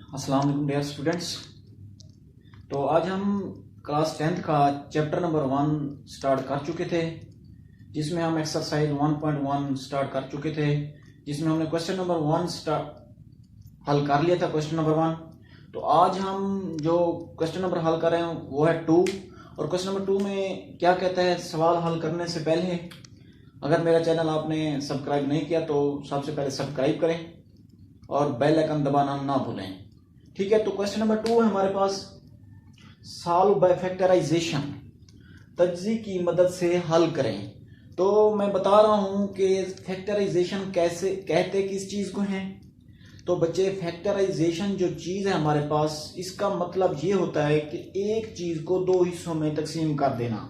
अस्सलाम वालेकुम dear students. तो आज हम क्लास 10th का चैप्टर नंबर 1 स्टार्ट कर चुके थे, जिसमें हम एक्सरसाइज 1.1 स्टार्ट कर चुके थे, जिसमें हमने क्वेश्चन नंबर 1 हल कर लिया था। Question number 1। तो आज हम जो क्वेश्चन नंबर हल कर रहे हैं वो है 2। और क्वेश्चन नंबर 2 में क्या कहता है, सवाल हल करने से पहले अगर मेरा चैनल आपने सब्सक्राइब नहीं किया तो सबसे पहले सब्सक्राइब करें और बेल आइकन दबाना ना भूलें। ठीक है, तो क्वेश्चन नंबर 2 है हमारे पास, सॉल्व बाय फैक्टराइजेशन, तज्ज़ी की मदद से हल करें। तो मैं बता रहा हूं कि फैक्टराइजेशन कैसे कहते किस चीज को है। तो बच्चे, फैक्टराइजेशन जो चीज है हमारे पास, इसका मतलब ये होता है कि एक चीज को दो हिस्सों में तकसीम कर देना।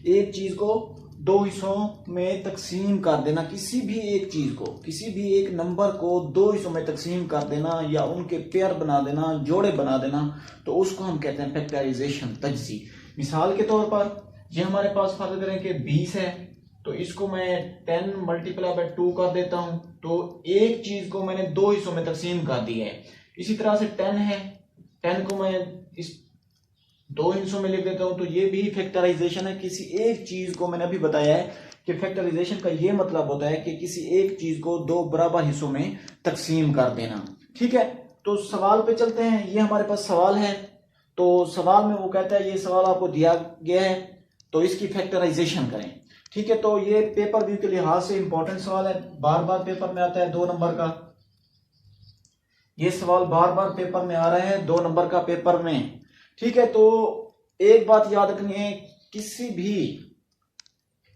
एक चीज को दो हिस्सों में तकसीम कर देना, किसी भी एक चीज को, किसी भी एक नंबर को दो हिस्सों में तकसीम कर देना या उनके पेयर बना देना, जोड़े बना देना, तो उसको हम कहते हैं फैक्टराइजेशन, तज्ज़ी। मिसाल के तौर पर ये हमारे पास फर्ज करें कि 20 है, तो इसको मैं 10 मल्टीप्लाई बाय 2 कर देता हूं, तो एक चीज को मैंने दो हिस्सों में तकसीम कर दिया है। इसी तरह से 10 है, 10 को मैं इस दो हिस्सों में लिख देता हूं, तो ये भी फैक्टराइजेशन है। किसी एक चीज को, मैंने अभी बताया है कि फैक्टराइजेशन का ये मतलब होता है कि किसी एक चीज को दो बराबर हिस्सों में तकसीम कर देना। ठीक है, तो सवाल पे चलते हैं। ये हमारे पास सवाल है, तो सवाल में वो कहता है, ये सवाल आपको दिया गया है तो इसकी फैक्टराइजेशन करें। ठीक है, तो ये पेपर व्यू के लिहाज से इंपॉर्टेंट सवाल है, बार बार पेपर में आता है 2 नंबर का। ये सवाल बार बार पेपर में आ रहा है 2 नंबर का पेपर में। ठीक है, तो एक बात याद रखनी है, किसी भी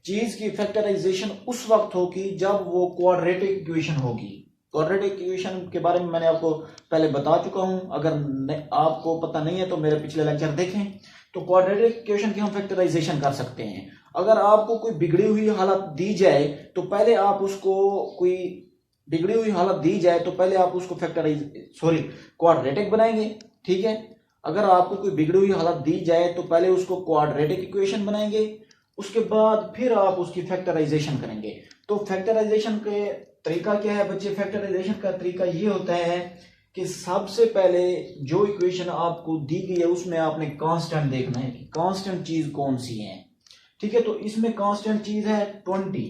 चीज की फैक्टराइजेशन उस वक्त होगी जब वो क्वाड्रेटिक इक्वेशन होगी। क्वाड्रेटिक इक्वेशन के बारे में मैंने आपको पहले बता चुका हूं, अगर आपको पता नहीं है तो मेरे पिछले लेक्चर देखें। तो क्वाड्रेटिक इक्वेशन की हम फैक्टराइजेशन कर सकते हैं। अगर आपको कोई बिगड़ी हुई हालत दी जाए तो पहले आप उसको, कोई बिगड़ी हुई हालत दी जाए तो पहले आप उसको क्वाड्रेटिक बनाएंगे। ठीक है, अगर आपको कोई बिगड़ी हुई हालत दी जाए तो पहले उसको क्वाड्रेटिक इक्वेशन बनाएंगे, उसके बाद फिर आप उसकी फैक्टराइजेशन करेंगे। तो फैक्टराइजेशन के तरीका क्या है बच्चे? फैक्टराइजेशन का तरीका ये होता है कि सबसे पहले जो इक्वेशन आपको दी गई है उसमें आपने कांस्टेंट देखना है कि कांस्टेंट चीज कौन सी है। ठीक है, तो इसमें कांस्टेंट चीज है 20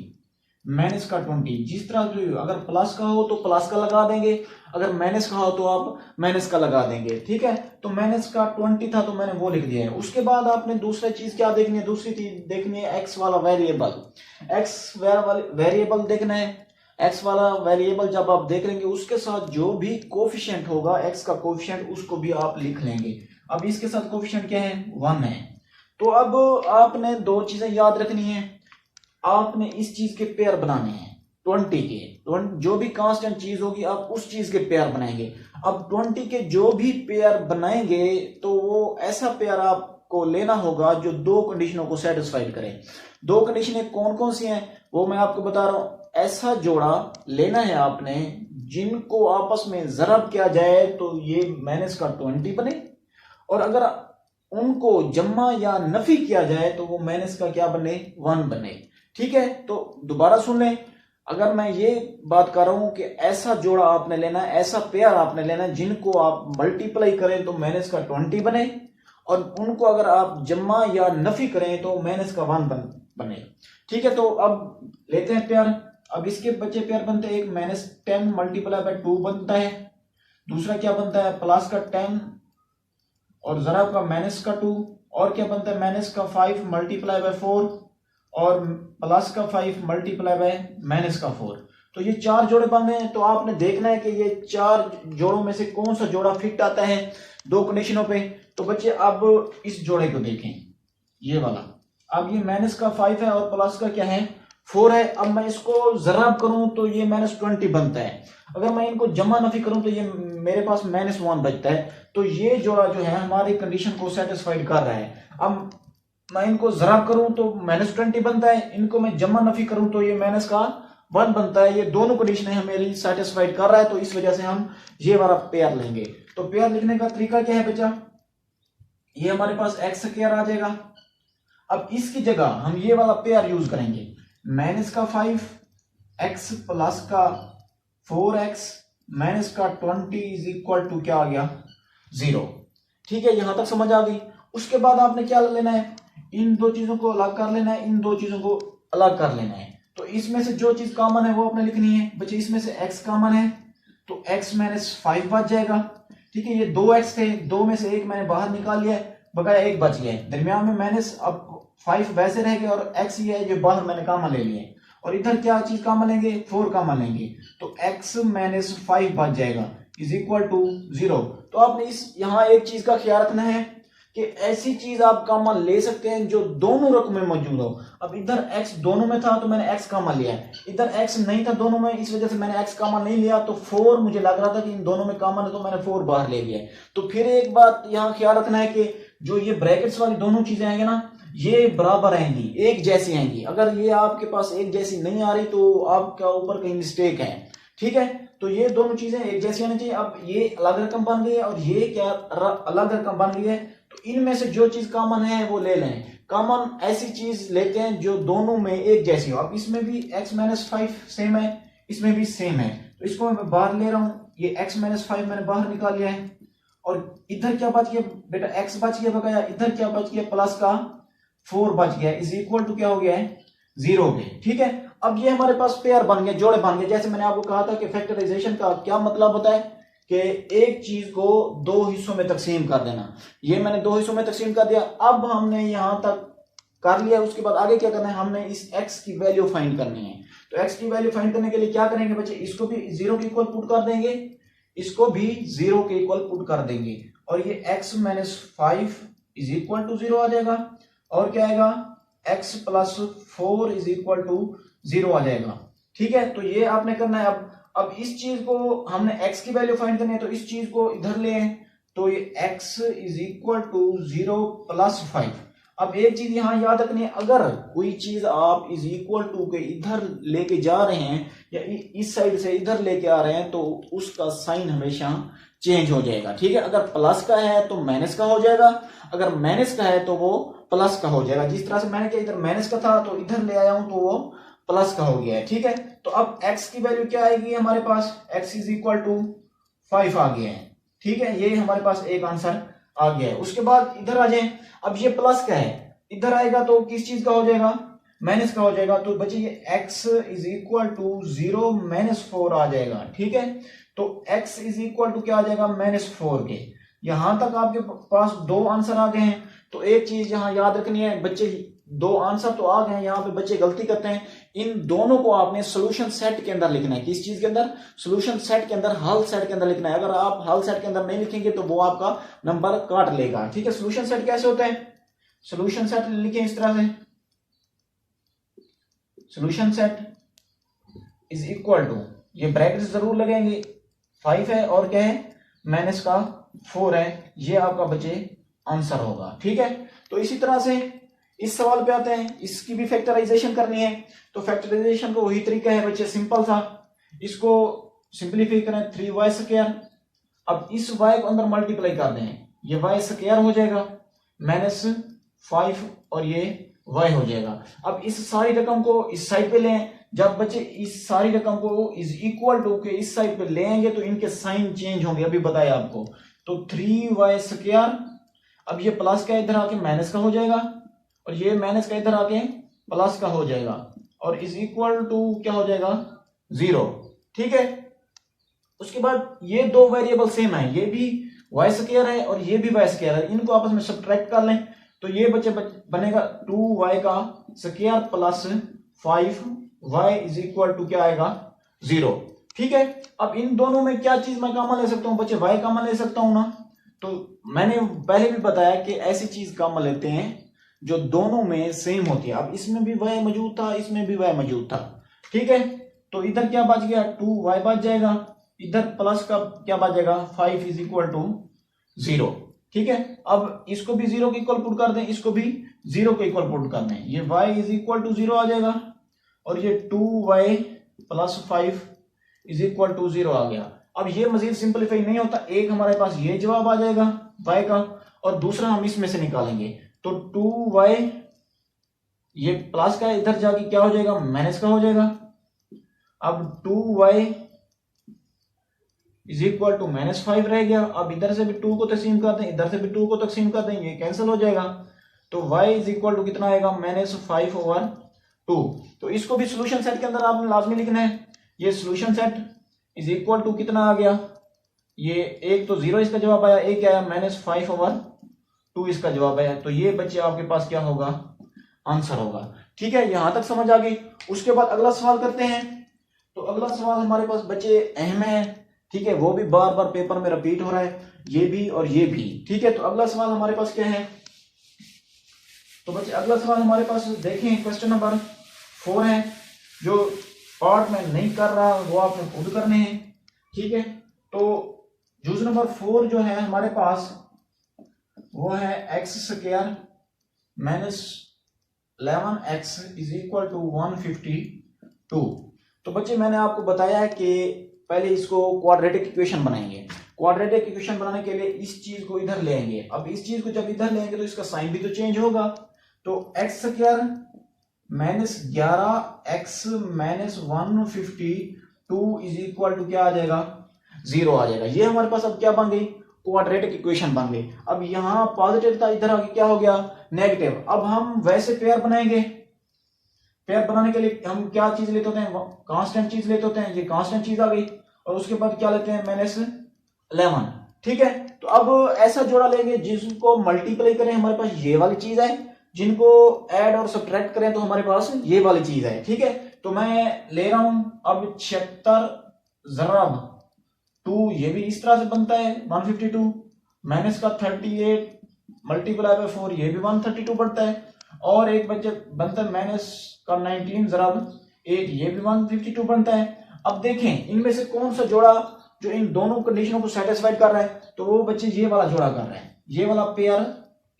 माइनस का 20। जिस तरह की, अगर प्लस का हो तो प्लस का लगा देंगे, अगर माइनस का हो तो आप माइनस का लगा देंगे। ठीक है, तो माइनस का 20 था तो मैंने वो लिख दिया है। उसके बाद आपने दूसरी चीज क्या देखनी है? दूसरी चीज देखनी है एक्स वाला वेरिएबल। एक्स वेरिएबल देखना है। एक्स वाला वेरिएबल जब आप देख लेंगे उसके साथ जो भी कोफिशिएंट होगा, एक्स का कोफिशिएंट, उसको भी आप लिख लेंगे। अब इसके साथ कोफिशिएंट क्या है? 1 है। तो अब आपने दो चीजें याद रखनी है, आपने इस चीज के पेयर बनाने हैं 20 के। जो भी कांस्टेंट चीज होगी आप उस चीज के पेयर बनाएंगे। अब 20 के जो भी पेयर बनाएंगे तो वो ऐसा पेयर आपको लेना होगा जो दो कंडीशनों को सेटिस्फाइड करे। दो कंडीशनें कौन कौन सी हैं वो मैं आपको बता रहा हूं। ऐसा जोड़ा लेना है आपने जिनको आपस में ज़रब किया जाए तो ये माइनस का 20 बने, और अगर उनको जम्मा या नफी किया जाए तो वो माइनस का क्या बने? 1 बने। ठीक है, तो दोबारा सुन लें। अगर मैं ये बात कर रहा हूं कि ऐसा जोड़ा आपने लेना है, ऐसा पेयर आपने लेना है जिनको आप मल्टीप्लाई करें तो माइनस का 20 बने, और उनको अगर आप जम्मा या नफी करें तो माइनस का 1 बने। ठीक है, तो अब लेते हैं पेयर। अब इसके बच्चे पेयर बनते हैं, एक -10 मल्टीप्लाई बाय 2 बनता है, दूसरा क्या बनता है? प्लस का 10 और ज़रब का माइनस का 2, और क्या बनता है? माइनस का 5 मल्टीप्लाई बाय 4 और प्लस का 5 मल्टीप्लाई बाय माइनस का 4। तो ये 4 जोड़े बन रहे हैं। तो आपने देखना है कि ये 4 जोड़ों में से कौन सा जोड़ा फिट आता है दो कंडीशनों पे। तो बच्चे अब इस जोड़े को देखें, ये वाला। अब ये माइनस का 5 है और प्लस का क्या है? 4 है। अब मैं इसको ज़रब करूं तो ये -20 बनता है। अगर मैं इनको जमा नफी करूं तो ये मेरे पास -1 बचता है। तो ये जोड़ा जो है हमारी कंडीशन को सेटिस्फाइड कर रहा है। अब मैं इनको ज़रब करूं तो -20 बनता है, इनको मैं जमा नफी करूं तो ये माइनस का 1 बनता है। ये दोनों कंडीशनें हमें सेटिस्फाइड कर रहा है, तो इस वजह से हम ये वाला पेयर लेंगे। तो पेयर लिखने का तरीका क्या है बच्चा? ये हमारे पास एक्स स्क्वायर आ जाएगा। अब इसकी जगह हम ये वाला पेयर यूज करेंगे, माइनस का 5 एक्स प्लस का 4x माइनस का 20 इज इक्वल टू क्या आ गया? 0। ठीक है, यहां तक समझ आ गई। उसके बाद आपने क्या लेना है, इन दो चीजों को अलग कर लेना है, इन दो चीजों को अलग कर लेना है। तो इसमें से जो चीज कॉमन है वो आपने लिखनी है। बच्चे इसमें से x कॉमन है तो x माइनस 5 बच जाएगा। ठीक है, ये 2x थे, दो में से एक मैंने बाहर निकाल लिया, बकाया एक बच गया, दरमियान में माइनस, अब 5 वैसे रह गया और x ये है जो बाहर मैंने कॉमन ले लिया है। और इधर क्या चीज कॉमन लेंगे, 4 कॉमन लेंगे, तो x माइनस 5 बच जाएगा इज इक्वल टू 0। तो आपने इस यहाँ एक चीज का ख्याल रखना है कि ऐसी चीज आप कॉमन ले सकते हैं जो दोनों रकम में मौजूद हो। अब इधर x दोनों में था तो मैंने x कॉमन लिया है, इधर x नहीं था दोनों में, इस वजह से मैंने x कॉमन नहीं लिया। तो 4 मुझे लग रहा था कि इन दोनों में कॉमन है तो मैंने 4 बाहर ले लिया। तो फिर एक बात यहाँ ख्याल रखना है कि जो ये ब्रैकेट्स वाली दोनों चीजें आएंगे ना, ये बराबर आएंगी, एक जैसी आएंगी। अगर ये आपके पास एक जैसी नहीं आ रही तो आपका ऊपर कहीं मिस्टेक है। ठीक है, तो ये दोनों चीजें एक जैसी आनी चाहिए। अब ये अलग रकम बन गई है और ये क्या अलग रकम बन गई है, तो इनमें से जो चीज कॉमन है वो ले लें। कॉमन ऐसी चीज लेते हैं जो दोनों में एक जैसी हो। अब इसमें भी x माइनस 5 सेम है, इसमें भी सेम है, तो इसको मैं बाहर ले रहा हूं, ये x माइनस 5 मैंने बाहर निकाल लिया है। और इधर क्या बच गया बेटा, x बच गया बकाया, इधर क्या बच गया, प्लस का 4 बच गया, इज इक्वल टू क्या हो गया है, 0 पे। ठीक है, अब ये हमारे पास पेयर बन गए, जोड़े बन गए। जैसे मैंने आपको कहा था कि फैक्टराइजेशन का क्या मतलब होता है कि एक चीज को दो हिस्सों में तकसीम कर देना। ये मैंने दो हिस्सों में तकसीम कर दिया। अब हमने यहां तक कर लिया, उसके बाद आगे क्या करना है, हमने इस x की वैल्यू फाइंड करनी है। तो x की वैल्यू फाइंड करने के लिए क्या करेंगे बच्चे, इसको भी 0 के इक्वल पुट कर देंगे, इसको भी 0 के इक्वल पुट कर देंगे, और ये x minus 5 is equal to 0 आ जाएगा। और क्या आएगा, x plus 4 is equal to 0 आ जाएगा। ठीक है, तो ये आपने करना है। अब इस चीज को हमने x की वैल्यू फाइंड करनी है, तो इस चीज को इधर ले आए, तो ये x is equal to 0 plus 5। अब एक चीज यहां याद रखनी है, अगर कोई चीज आप इज इक्वल टू के इधर लेके जा रहे हैं या इस साइड से इधर लेके आ रहे हैं तो उसका साइन हमेशा चेंज हो जाएगा। ठीक है, अगर प्लस का है तो माइनस का हो जाएगा, अगर माइनस का है तो वो प्लस का हो जाएगा। जिस तरह से मैंने क्या इधर माइनस का था तो इधर ले आया हूं तो वो प्लस का हो गया है। ठीक है, तो अब x की वैल्यू क्या आएगी हमारे पास, x इज इक्वल टू 5 आ गया है। ठीक है, ये हमारे पास एक आंसर आ गया है। उसके बाद इधर आ जाए, अब ये प्लस का है, इधर आएगा तो किस चीज का हो जाएगा, माइनस का हो जाएगा। तो बच्चे ये x is equal to 0 minus 4 आ जाएगा। ठीक है, तो x इज इक्वल टू क्या आ जाएगा, माइनस 4 के। यहां तक आपके पास दो आंसर आ गए हैं। तो एक चीज यहां याद रखनी है बच्चे, दो आंसर तो आ गए हैं, यहाँ पे बच्चे गलती करते हैं, इन दोनों को आपने सोल्यूशन सेट के अंदर लिखना है। किस चीज के अंदर, सोल्यूशन सेट के अंदर, हल सेट के अंदर लिखना है। अगर आप हल सेट के अंदर नहीं लिखेंगे तो वो आपका नंबर काट लेगा। ठीक है, सोल्यूशन सेट कैसे होता है, सोल्यूशन सेट लिखें इस तरह से, solution set is equal to, ये ब्रैकेट जरूर लगेंगे, 5 है और क्या है, माइनस का 4 है, ये आपका बच्चे आंसर होगा। ठीक है, तो इसी तरह से इस सवाल पे आते हैं, इसकी भी फैक्टराइजेशन करनी है। तो फैक्टराइजेशन का वही तरीका है बच्चे, सिंपल था, इसको सिंप्लीफाई करें 3y स्क्वायर। अब इस y को अंदर मल्टीप्लाई कर दें, ये y स्क्वायर हो जाएगा माइनस 5 और ये y हो जाएगा। अब इस सारी रकम को इस साइड पे लें, जब बच्चे इस सारी रकम को इज इक्वल टू के इस साइड पे ले आएंगे तो इनके साइन चेंज होंगे, अभी बताया आपको। तो 3y स्क्वायर, अब ये प्लस का इधर आके माइनस का हो जाएगा और ये माइनस का इधर आके प्लस का हो जाएगा और इज इक्वल टू क्या हो जाएगा, 0। ठीक है, उसके बाद ये दो वेरिएबल सेम है, ये भी y स्क्वायर है और ये भी y स्क्वायर है, इनको आपस में सब्ट्रैक्ट कर लें तो ये बच्चे बनेगा 2y का square plus 5y is equal to क्या आएगा, 0। ठीक है, अब इन दोनों में क्या चीज मैं कॉमन ले सकता हूं बच्चे, y कॉमन ले सकता हूं ना। तो मैंने पहले भी बताया कि ऐसी चीज कॉमन लेते हैं जो दोनों में सेम होती है। अब इसमें भी y मौजूद था, इसमें भी y मौजूद था। ठीक है, तो इधर क्या बच गया, 2y बच जाएगा, इधर प्लस का क्या बचेगा, 5 इज इक्वल टू 0। ठीक है, अब इसको भी 0 के इक्वल पुट कर दें, इसको भी 0 के इक्वल पुट कर दें, ये y इज इक्वल टू 0 आ जाएगा और ये 2y plus 5 is equal to 0 आ गया। अब ये मजीद सिंपलीफाई नहीं होता, एक हमारे पास ये जवाब आ जाएगा y का और दूसरा हम इसमें से निकालेंगे। तो 2y ये प्लस का इधर जाके क्या हो जाएगा, माइनस का हो जाएगा। अब 2y इज इक्वल टू -5 रह गया। अब इधर से भी 2 को तकसीम कर दें, इधर से भी 2 को तकसीम कर दें, ये कैंसिल हो जाएगा। तो y इज इक्वल टू कितना आएगा, -5/2। तो इसको भी सोल्यूशन सेट के अंदर आपने लाजमी लिखना है। ये solution set is equal to कितना आ गया, ये एक तो 0 इसका जवाब आया, एक आया -5/2 इसका जवाब आया। तो ये बच्चे आपके पास क्या होगा, आंसर होगा। ठीक है, यहां तक समझ आ गई। उसके बाद अगला सवाल करते हैं। तो अगला सवाल हमारे पास बच्चे अहम है, ठीक है, वो भी बार बार पेपर में रिपीट हो रहा है, ये भी और ये भी। ठीक है, तो अगला सवाल हमारे पास क्या है, तो बच्चे अगला सवाल हमारे पास देखें, क्वेश्चन नंबर 4 है। जो पार्ट में नहीं कर रहा वो आपने खुद करने हैं। ठीक है, तो जूज नंबर 4 जो है हमारे पास वो है x² - 11x is equal to 152। तो बच्चे मैंने आपको बताया है कि पहले इसको क्वाड्रेटिक इक्वेशन बनाएंगे। क्वाड्रेटिक इक्वेशन बनाने के लिए इस चीज को इधर ले आएंगे। अब इस चीज को जब इधर लेंगे तो इसका साइन भी तो चेंज होगा। तो x² - 11x - 152 is equal to क्या आ जाएगा, 0 आ जाएगा। ये हमारे पास अब क्या बन गई, क्वाड्रेटिक इक्वेशन बन गई। अब यहां पॉजिटिव था, इधर आके क्या हो गया, नेगेटिव। अब हम वैसे पेयर बनाएंगे। पेयर बनाने के लिए हम क्या चीज लेते होते हैं, कांस्टेंट चीज लेते होते हैं। ये कांस्टेंट चीज आ गई और उसके बाद क्या लेते हैं, -11। ठीक है, तो अब ऐसा जोड़ा लेंगे जिसको मल्टीप्लाई करें हमारे पास ये वाली चीज है, जिनको ऐड और सब्ट्रैक्ट करें तो हमारे पास ये वाली चीज है। ठीक है, तो मैं ले रहा हूं अब 76 ज़रब 2, ये भी इस तरह से बनता है 152, माइनस का 38 मल्टीप्लाई बाय 4, ये भी 132 बढ़ता है। और एक बच्चे बनता है माइनस का 19 ज़रब 8, ये भी 152 बनता है। अब देखें इनमें से कौन सा जोड़ा जो इन दोनों कंडीशनों को सेटिस्फाइड कर रहा है, तो वो बच्चे ये वाला जोड़ा कर रहे हैं। ये वाला पेयर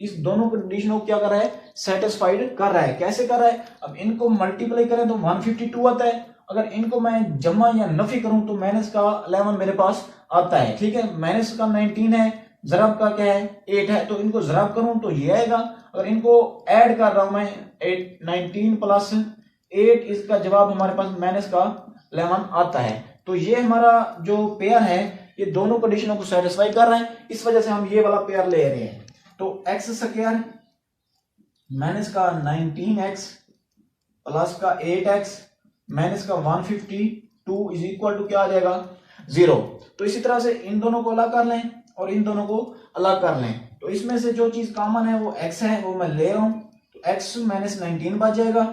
इस दोनों कंडीशनों को क्या कर रहा है, सेटिस्फाइड कर रहा है। कैसे कर रहा है, अब इनको मल्टीप्लाई करें तो 152 आता है। अगर इनको मैं जमा या नफी करूं तो माइनस का 11 मेरे पास आता है। ठीक है, माइनस का 19 है, ज़रब का क्या है 8 है, तो इनको ज़रब करूं तो ये आएगा। अगर इनको ऐड कर रहा हूं मैं 19 प्लस 8, इसका जवाब हमारे पास माइनस का 11 आता है। तो ये हमारा जो पेयर है ये दोनों कंडीशनों को सेटिस्फाई कर रहा है, इस वजह से हम ये वाला पेयर ले रहे हैं। तो x² माइनस का 19x प्लस का 8x माइनस का 152 इज इक्वल टू क्या आ जाएगा, 0। तो इसी तरह से इन दोनों को अलग कर लें और इन दोनों को अलग कर लें। तो इसमें से जो चीज कॉमन है वो x है, वो मैं ले रहा हूं, तो x - 19 बच जाएगा।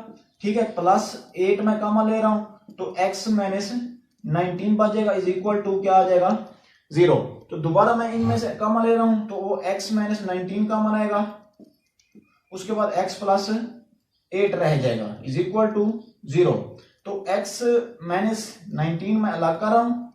ठीक है, प्लस 8 मैं कॉमन ले रहा हूं तो x - 19 बच जाएगा इज इक्वल टू क्या आ जाएगा, 0। तो दोबारा मैं इनमें से कॉमन ले रहा हूं तो वो x - 19 कॉमन आएगा, उसके बाद x प्लस 8 रह जाएगा इज इक्वल टू 0। तो x - 19 में अलग कर रहा हूं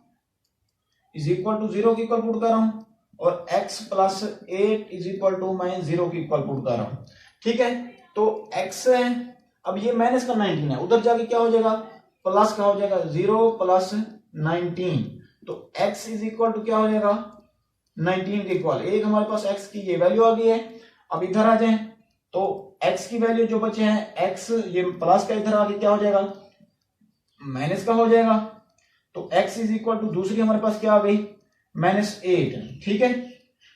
इज इक्वल टू 0 की इक्वल पुट कर रहा हूं, और x plus 8 is equal to मैं 0 की इक्वल पुट कर रहा हूं। ठीक है, तो x है, अब ये माइनस का 19 है, उधर जाके क्या हो जाएगा, प्लस का हो जाएगा, 0 प्लस 19। तो x इज इक्वल टू क्या हो जाएगा, 19 के इक्वल। एक हमारे पास x की ये वैल्यू आ गई है। अब इधर आ जाए तो x की वैल्यू जो बचे हैं, x ये प्लस का इधर आके क्या हो जाएगा, माइनस का हो जाएगा। तो x इज इक्वल टू दूसरी हमारे पास क्या आ गई, -8। ठीक है,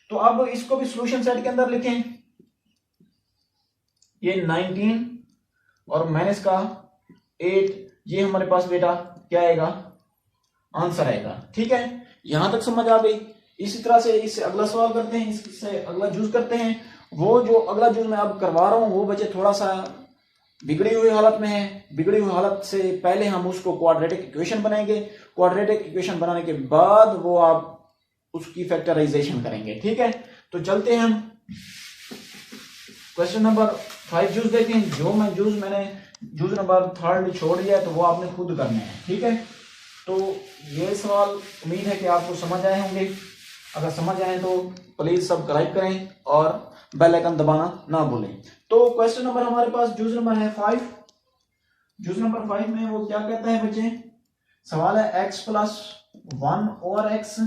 तो अब इसको भी सॉल्यूशन सेट के अंदर लिखें। ये 19 और माइनस का 8, ये हमारे पास बेटा क्या आएगा, आंसर आएगा। ठीक है, यहां तक समझ आ गई। इसी तरह से इससे अगला सवाल करते हैं, इससे अगला जूज करते हैं। वो जो अगला जूज मैं अब करवा रहा हूं वो बच्चे थोड़ा सा बिगड़ी हुई हालत में है। बिगड़ी हुई हालत से पहले हम उसको क्वाड्रेटिक इक्वेशन बनाएंगे। क्वाड्रेटिक इक्वेशन बनाने के बाद वो आप उसकी फैक्टराइजेशन करेंगे। ठीक है, तो चलते हैं हम क्वेश्चन नंबर 5 जूज देखते हैं। जो मैं मैंने जूज नंबर 3 छोड़ दिया है तो वो आपने खुद करने हैं। ठीक है, तो ये सवाल उम्मीद है कि आपको समझ आए होंगे। अगर समझ आए तो प्लीज सब्सक्राइब करें और बेल आइकन दबाना ना भूलें। तो क्वेश्चन नंबर हमारे पास जूज नंबर है 5। जूज नंबर 5 में वो क्या कहता है बच्चे, सवाल है x plus 1 over x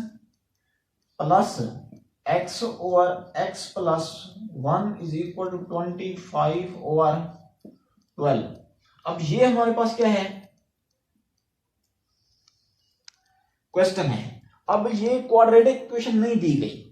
plus x over x plus 1 is equal to 25 over 12। अब ये हमारे पास क्या है, क्वेश्चन है, अब ये क्वाड्रेटिक इक्वेशन नहीं दी गई,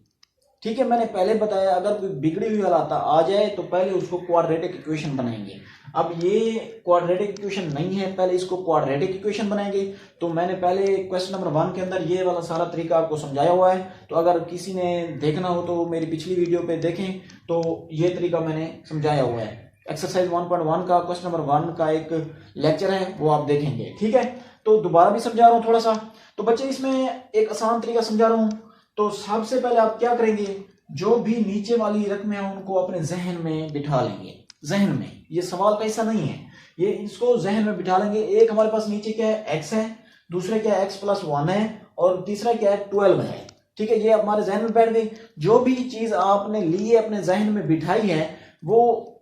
ठीक है। मैंने पहले बताया अगर कोई बिगड़ी हुई हालत आ जाए तो पहले उसको क्वाड्रेटिक इक्वेशन बनाएंगे। अब ये क्वाड्रेटिक इक्वेशन नहीं है, पहले इसको क्वाड्रेटिक इक्वेशन बनाएंगे। तो मैंने पहले क्वेश्चन नंबर 1 के अंदर ये वाला सारा तरीका आपको समझाया हुआ है, तो अगर किसी ने देखना हो तो मेरी पिछली वीडियो पे देखें, तो ये तरीका मैंने समझाया हुआ है। एक्सरसाइज 1.1 का क्वेश्चन नंबर 1 का एक लेक्चर है, वो आप देखेंगे, ठीक है। तो दोबारा भी समझा रहा हूँ थोड़ा सा। तो बच्चे इसमें एक आसान तरीका समझा रहा हूँ। तो सबसे पहले आप क्या करेंगे, जो भी नीचे वाली रकमें हैं उनको अपने जहन में बिठा लेंगे। जहन में, ये सवाल का हिस्सा नहीं है, ये इसको जहन में बिठा लेंगे। एक हमारे पास नीचे क्या है, x है, दूसरे क्या है x+1 है, और तीसरा क्या है 12 है, ठीक है। ये हमारे जहन में बैठ गई। जो भी चीज आपने ली है, अपने जहन में बिठाई है, वो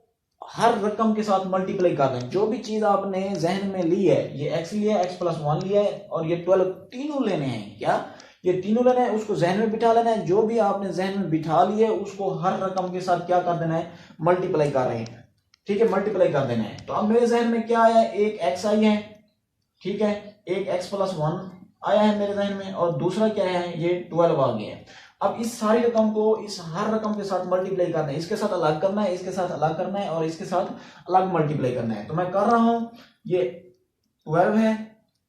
हर रकम के साथ मल्टीप्लाई कर दें। जो भी चीज आपने जहन में ली है, ये x लिया है, x+1 लिया है और ये 12, तीनों लेने हैं। क्या ये तीनों लेना है, उसको जहन में बिठा लेना है। जो भी आपने जहन में बिठा लिए उसको हर रकम के साथ क्या कर देना है, मल्टीप्लाई कर रहे हैं, ठीक है, मल्टीप्लाई कर देना है। तो अब मेरे जहन में क्या आया, एक x आई है, ठीक है, एक x+1 आया है मेरे जहन में, और दूसरा क्या है, ये 12 आ गया है। अब इस सारी रकम को इस हर रकम के साथ मल्टीप्लाई करना है, इसके साथ अलग करना है, इसके साथ अलग करना है, और इसके साथ अलग मल्टीप्लाई करना है। तो मैं कर रहा हूं, ये 12 है,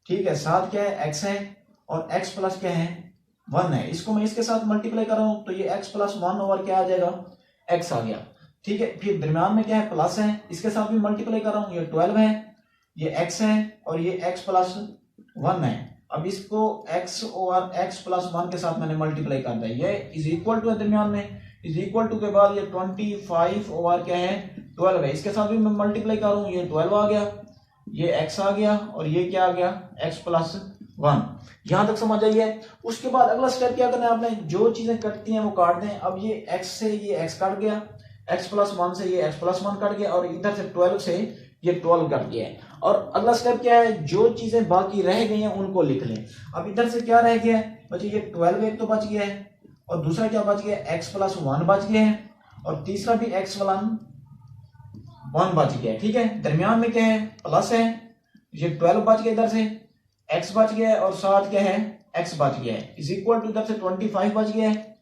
ठीक है, साथ क्या है, x है, और x प्लस क्या है, 1 है। इसको मैं इसके साथ मल्टीप्लाई कर रहा हूं, तो ये x+1 और क्या आ जाएगा, x आ गया, ठीक है। फिर दरम्यान में क्या है, प्लस है, इसके साथ भी मल्टीप्लाई कर रहा हूं, ये 12 है, ये x है, और ये x+1 है। अब इसको x और x+1 के साथ मैंने मल्टीप्लाई कर दिया, ये इज इक्वल टू है, दरम्यान में इज इक्वल टू के बाद ये 25 और क्या है, 12 है। इसके साथ भी मैं मल्टीप्लाई कर रहा हूं, ये 12 आ गया, ये x आ गया, और ये क्या आ गया, x+1। यहां तक समझ आई है। उसके बाद अगला स्टेप क्या करना है आपने, जो चीजें कटती हैं वो काट दें। अब ये x से ये x कट गया, x+1 से ये x+1 कट गया, और इधर से 12 से ये 12 कट गया है। और अगला स्टेप क्या है, जो चीजें बाकी रह गई हैं उनको लिख लें। अब इधर से क्या रह गया है बच्चे, ये 12 एक तो बच गया है, और दूसरा क्या बच गया, x+1 बच गया है, और तीसरा भी x+1 बच गया है, ठीक है। दरमियान में क्या है, प्लस है, ये 12 बच गया, इधर से x बच गया है, और साथ क्या है, x बच गया है, इज इक्वल टू इधर से 25 बच गया है,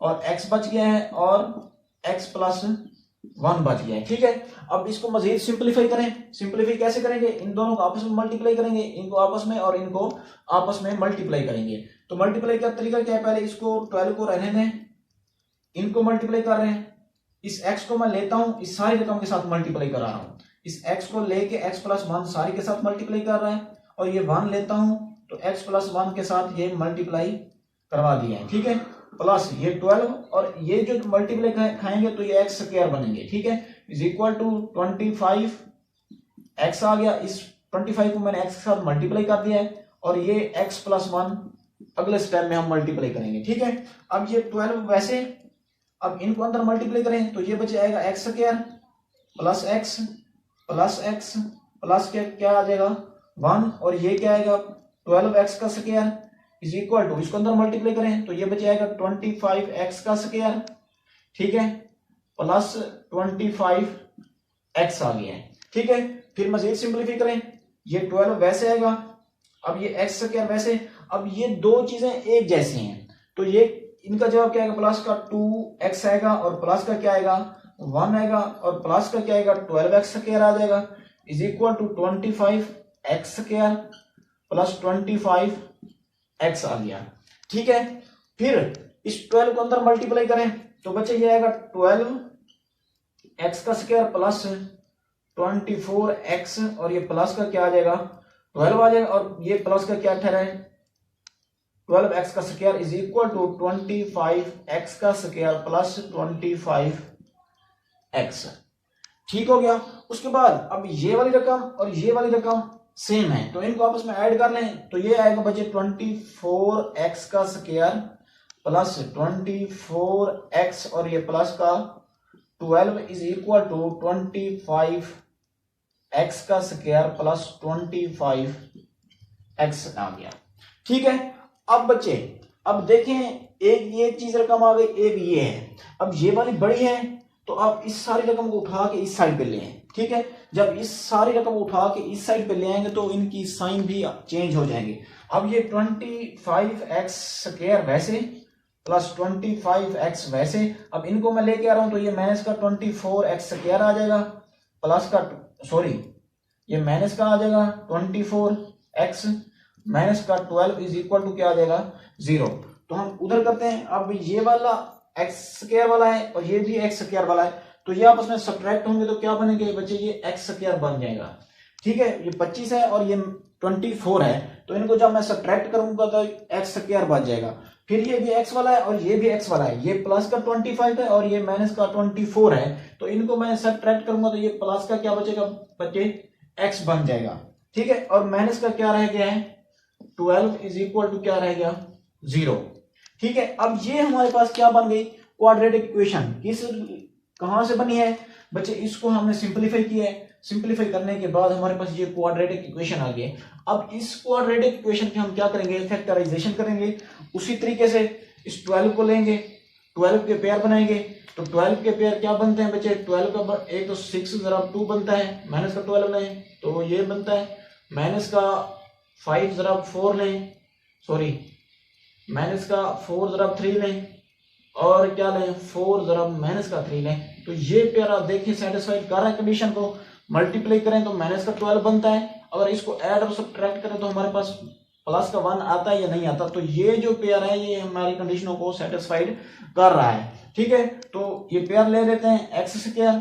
और x बच गया है, और x+1 बच गया है, ठीक है। अब इसको मजीद सिंपलीफाई करें। सिंपलीफाई कैसे करेंगे, इन दोनों को आपस में मल्टीप्लाई करेंगे, इनको आपस में और इनको आपस में मल्टीप्लाई करेंगे। तो मल्टीप्लाई का तरीका क्या है, पहले इसको 12 को रहने दें, इनको मल्टीप्लाई कर रहे हैं। इस x को मैं लेता हूं, इस सारी रकम के साथ मल्टीप्लाई करा रहा हूं। इस x को लेके x+1 सारी के साथ मल्टीप्लाई कर रहा है, और ये 1 लेता हूं तो x+1 के साथ ये मल्टीप्लाई करवा दिया है, ठीक है। प्लस ये 12, और ये जो मल्टीप्लाई खाएंगे तो ये x² बनेंगे, ठीक है, इज इक्वल टू 25 x आ गया। इस 25 को मैंने x के साथ मल्टीप्लाई कर दिया है, और ये x+1 अगले स्टेप में हम मल्टीप्लाई करेंगे, ठीक है। अब ये 12 वैसे, अब इनको अंदर मल्टीप्लाई करें तो ये बच जाएगा x² plus x plus x plus क्या आ जाएगा 1, और ये क्या आएगा 12x का स्क्वायर इज इक्वल टू, इसको अंदर मल्टीप्लाई करें तो ये बच जाएगा 25x का स्क्वायर, ठीक है, प्लस 25x आ गया है, ठीक है। फिर मजीद सिंपलीफाई करें, ये 12 वैसे आएगा, अब ये x स्क्वायर वैसे। अब ये दो चीजें एक जैसी हैं, तो ये इनका जवाब क्या आएगा, प्लस का 2x आएगा, और प्लस का क्या आएगा 1 आएगा, और प्लस का क्या आएगा 12x स्क्वायर आ जाएगा, is equal to 25x square plus 25x आ गया, ठीक है। फिर इस 12 को अंदर मल्टीप्लाई करें तो बच्चे ये आएगा 12x का स्क्वायर प्लस 24x, और ये प्लस का क्या आ जाएगा 12 आ जाएगा, और ये प्लस का क्या ठहरा है 12x का square is equal to 25x का स्क्वायर प्लस 25x, ठीक हो गया। उसके बाद अब ये वाली रकम और ये वाली रकम सेम है, तो इनको आपस में ऐड कर लें तो ये आएगा बच्चे 24x का स्क्वायर प्लस 24x, और ये प्लस का 12 इज इक्वल टू 25x का स्क्वायर प्लस 25x आ गया, ठीक है। अब बच्चे अब देखें, एक ये चीज रकम आ गई, एक ये है। अब ये वाली बड़ी है तो आप इस सारी रकम को उठा के इस साइड पे ले आए, ठीक है, जब इस सारी रकम उठा के इस साइड पे ले आएंगे तो इनकी साइन भी चेंज हो जाएंगे। अब ये 25x स्क्वायर वैसे प्लस 25x वैसे, अब इनको मैं लेके आ रहा हूं तो ये माइनस का 24x स्क्वायर आ जाएगा, प्लस का सॉरी ये माइनस का आ जाएगा 24x माइनस का 12 इज इक्वल टू क्या आ जाएगा 0। तो हम उधर करते हैं। अब ये वाला x स्क्वायर वाला है और ये भी x स्क्वायर वाला है, तो ये आपस में सब्ट्रैक्ट होंगे तो क्या बनेंगे बच्चे, ये x स्क्वायर बन जाएगा। ठीक है, ये 25 है और ये 24 है, तो इनको जब मैं सब्ट्रैक्ट करूंगा तो x स्क्वायर बच जाएगा। फिर ये भी x वाला है और ये भी x वाला है, ये प्लस का 25 है और ये माइनस का 24 है, तो इनको मैं सब्ट्रैक्ट करूंगा तो ये प्लस का क्या बचेगा बच्चे, x बन जाएगा। ठीक है, और माइनस का क्या रह गया है 12 इज इक्वल टू क्या रह गया 0। ठीक है, अब ये हमारे पास क्या बन गई, क्वाड्रेटिक इक्वेशन। किस कहां से बनी है बच्चे, इसको हमने सिंपलीफाई किया है, सिंपलीफाई करने के बाद हमारे पास ये क्वाड्रेटिक इक्वेशन आ गई। अब इस क्वाड्रेटिक इक्वेशन के हम क्या करेंगे, फैक्टराइजेशन करेंगे। उसी तरीके से इस 12 को लेंगे, 12 के पेयर बनाएंगे, तो 12 के पेयर क्या बनते हैं बच्चे, 12 का एक तो 6 जरा 2 बनता है, माइनस का 12 लें तो ये बनता है, माइनस का 5 जरा 4 लें, सॉरी माइनस का 4 जरा 3 लें, और क्या लें 4 जरा माइनस का 3 लें, तो ये पेयर आप देखिए सेटिस्फाइड कर रहा है कंडीशन को। मल्टीप्लाई करें तो माइनस का 12 बनता है, अगर इसको ऐड और सब्ट्रैक्ट करें तो हमारे पास प्लस का 1 आता है या नहीं आता, तो ये जो पेयर है ये हमारी कंडीशनों को सेटिस्फाइड कर रहा है। ठीक है, तो ये पेयर ले लेते हैं, एक्स स्क्वायर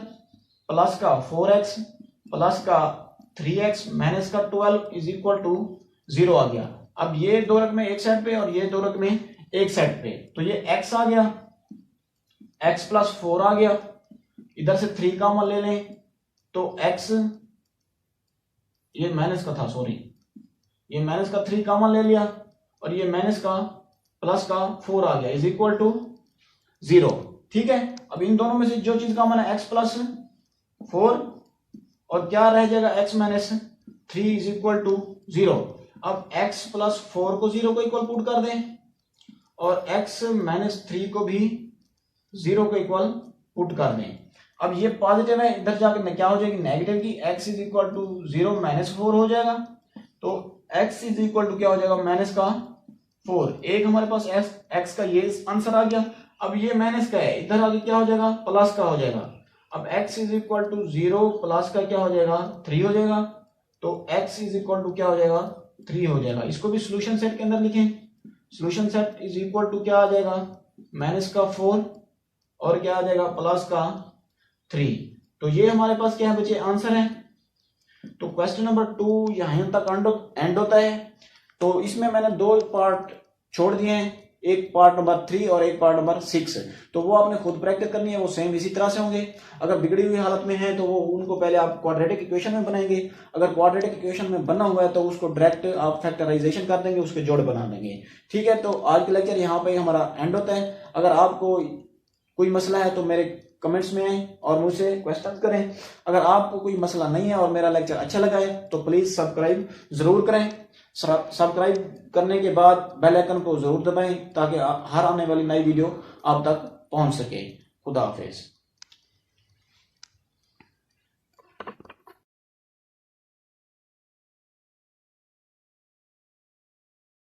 प्लस का 4x प्लस का 3x माइनस का 12 इज इक्वल टू 0 आ गया। अब ये दो रकमें एक साइड पे और ये दो रकमें एक साइड पे, तो ये x आ गया, x प्लस 4 आ गया, इधर से 3 कॉमन ले लें तो x, ये माइनस का था सॉरी, ये माइनस का 3 कॉमन ले लिया और ये माइनस का प्लस का 4 आ गया इज इक्वल टू 0। ठीक है, अब इन दोनों में से जो चीज कॉमन है x प्लस 4 और क्या रह जाएगा x minus 3 is equal to 0। अब x प्लस 4 को 0 को इक्वल पुट कर दें और x माइनस 3 को भी 0 को इक्वल पुट कर दें। अब ये पॉजिटिव है, इधर जाकर क्या हो जाएगी नेगेटिव की, x is equal to 0 minus 4 हो जाएगा, तो x इज इक्वल टू क्या हो जाएगा माइनस का 4। एक हमारे पास x का ये आंसर आ गया। अब ये माइनस का है, इधर आगे क्या हो जाएगा प्लस का हो जाएगा। अब x is equal to 0 plus का क्या हो जाएगा 3 हो जाएगा, तो x इज इक्वल टू क्या हो जाएगा 3 हो जाएगा। इसको भी सोल्यूशन सेट के अंदर लिखें, solution set is equal to क्या आ जाएगा माइनस का 4 और क्या आ जाएगा प्लस का 3। तो ये हमारे पास क्या है बच्चे आंसर है। तो क्वेश्चन नंबर 2 यहां तक एंड होता है। तो इसमें मैंने 2 पार्ट छोड़ दिए हैं, एक पार्ट नंबर 3 और एक पार्ट नंबर 6, तो वो आपने खुद प्रैक्टिस करनी है, वो सेम इसी तरह से होंगे। अगर बिगड़ी हुई हालत में है तो वो उनको पहले आप क्वाड्रेटिक इक्वेशन में बनाएंगे, अगर क्वाड्रेटिक इक्वेशन में बना हुआ है तो उसको डायरेक्ट आप फैक्टराइजेशन कर देंगे, उसके जोड़ बना देंगे। ठीक है, तो आज का लेक्चर यहाँ पे हमारा एंड होता है। अगर आपको कोई मसला है तो मेरे कमेंट्स में आए और मुझसे क्वेश्चन करें। अगर आपको कोई मसला नहीं है और मेरा लेक्चर अच्छा लगा है तो प्लीज सब्सक्राइब जरूर करें। सब्सक्राइब करने के बाद बेल आइकन को जरूर दबाएं ताकि हर आने वाली नई वीडियो आप तक पहुंच सके। खुदा हाफिज।